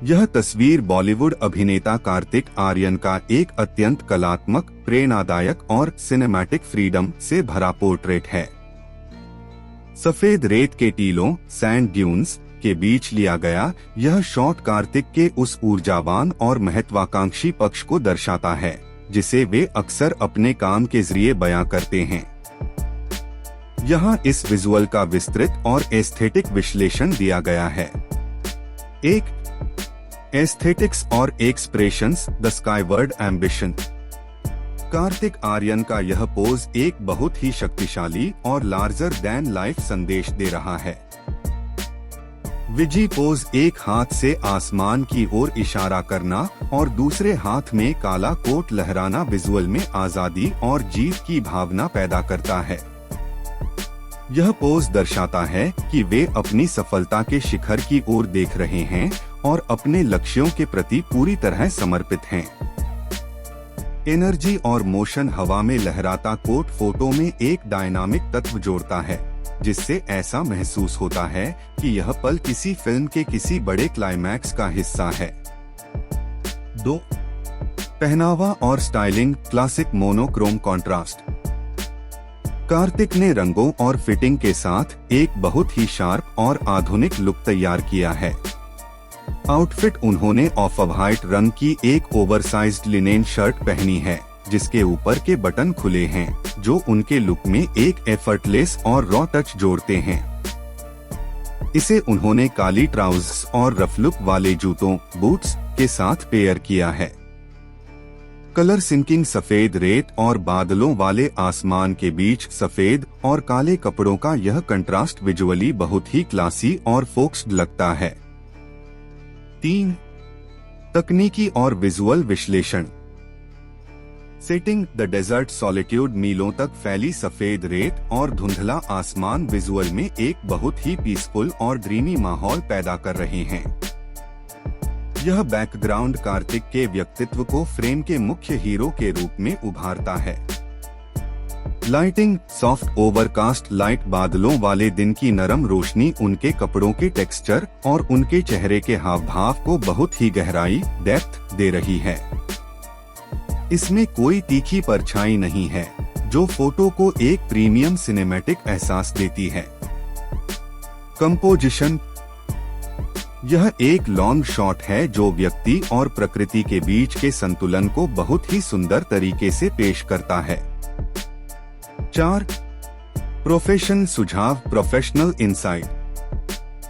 यह तस्वीर बॉलीवुड अभिनेता कार्तिक आर्यन का एक अत्यंत कलात्मक, प्रेरणादायक और सिनेमैटिक फ्रीडम से भरा पोर्ट्रेट है। सफेद रेत के टीलों, सैंड ड्यून्स के बीच लिया गया यह शॉट कार्तिक के उस ऊर्जावान और महत्वाकांक्षी पक्ष को दर्शाता है जिसे वे अक्सर अपने काम के जरिए बयां करते हैं। यहाँ इस विजुअल का विस्तृत और एस्थेटिक विश्लेषण दिया गया है। एक, एस्थेटिक्स और expressions, the skyward ambition. Kartik Aaryan का यह पोज एक बहुत ही शक्तिशाली और लार्जर दैन लाइफ संदेश दे रहा है। विजी पोज एक हाथ से आसमान की ओर इशारा करना और दूसरे हाथ में काला कोट लहराना विजुअल में आजादी और जीत की भावना पैदा करता है। यह पोज दर्शाता है कि वे अपनी सफलता के शिखर की ओर देख रहे हैं और अपने लक्ष्यों के प्रति पूरी तरह समर्पित हैं। एनर्जी और मोशन, हवा में लहराता कोट फोटो में एक डायनामिक तत्व जोड़ता है जिससे ऐसा महसूस होता है कि यह पल किसी फिल्म के किसी बड़े क्लाइमैक्स का हिस्सा है। 2, पहनावा और styling, classic monochrome contrast. Kartik ने रंगों और फिटिंग के साथ एक बहुत ही शार्प और आधुनिक लुक तैयार किया है। आउटफिट उन्होंने ऑफ व्हाइट रंग की एक ओवरसाइज्ड लिनेन शर्ट पहनी है जिसके ऊपर के बटन खुले हैं जो उनके लुक में एक एफर्टलेस और रॉ टच जोड़ते हैं। इसे उन्होंने काली ट्राउजर्स और रफ लुक वाले जूतों, बूट्स के साथ पेयर किया है। कलर सिंकिंग, सफेद रेत और बादलों वाले आसमान के बीच सफेद और काले कपड़ों का यह कंट्रास्ट विजुअली बहुत ही क्लासी और फोक्स्ड लगता है। 3, तकनीकी और विजुअल विश्लेषण। सेटिंग, द डेजर्ट सॉलिट्यूड, मीलों तक फैली सफेद रेत और धुंधला आसमान विजुअल में एक बहुत ही पीसफुल और ड्रीमी माहौल पैदा कर रहे हैं। यह बैकग्राउंड कार्तिक के व्यक्तित्व को फ्रेम के मुख्य हीरो के रूप में उभारता है। लाइटिंग, सॉफ्ट ओवरकास्ट लाइट, बादलों वाले दिन की नरम रोशनी उनके कपड़ों के टेक्सचर और उनके चेहरे के हाव भाव को बहुत ही गहराई, डेप्थ दे रही है। इसमें कोई तीखी परछाई नहीं है जो फोटो को एक प्रीमियम सिनेमैटिक एहसास देती है। कंपोजिशन, यह एक लॉन्ग शॉट है जो व्यक्ति और प्रकृति के बीच के संतुलन को बहुत ही सुंदर तरीके से पेश करता है। 4, प्रोफेशनल सुझाव, प्रोफेशनल इंसाइट।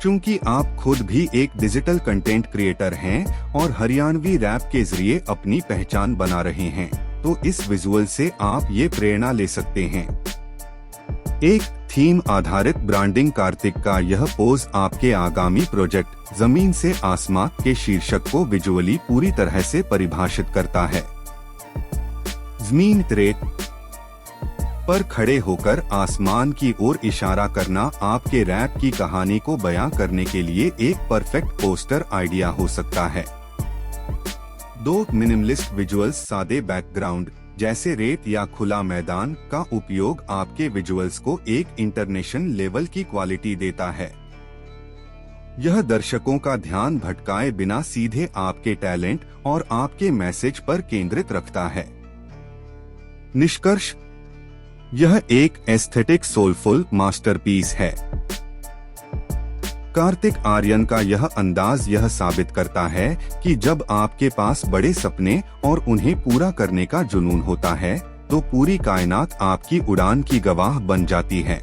चूंकि आप खुद भी एक डिजिटल कंटेंट क्रिएटर हैं और हरियाणवी रैप के जरिए अपनी पहचान बना रहे हैं तो इस विजुअल से आप ये प्रेरणा ले सकते हैं। एक थीम आधारित ब्रांडिंग, कार्तिक का यह पोज आपके आगामी प्रोजेक्ट जमीन से आसमां के शीर्षक को विजुअली पूरी तरह से परिभाषित करता है। जमीन रेत पर खड़े होकर आसमान की ओर इशारा करना आपके रैप की कहानी को बयां करने के लिए एक परफेक्ट पोस्टर आइडिया हो सकता है। 2, मिनिमलिस्ट विजुअल्स, सादे बैकग्राउंड जैसे रेत या खुला मैदान का उपयोग आपके विजुअल्स को एक इंटरनेशनल लेवल की क्वालिटी देता है। यह दर्शकों का ध्यान भटकाए बिना सीधे आपके टैलेंट और आपके मैसेज पर केंद्रित रखता है। निष्कर्ष, यह एक एस्थेटिक सोलफुल मास्टरपीस है। कार्तिक आर्यन का यह अंदाज यह साबित करता है कि जब आपके पास बड़े सपने और उन्हें पूरा करने का जुनून होता है तो पूरी कायनात आपकी उड़ान की गवाह बन जाती है।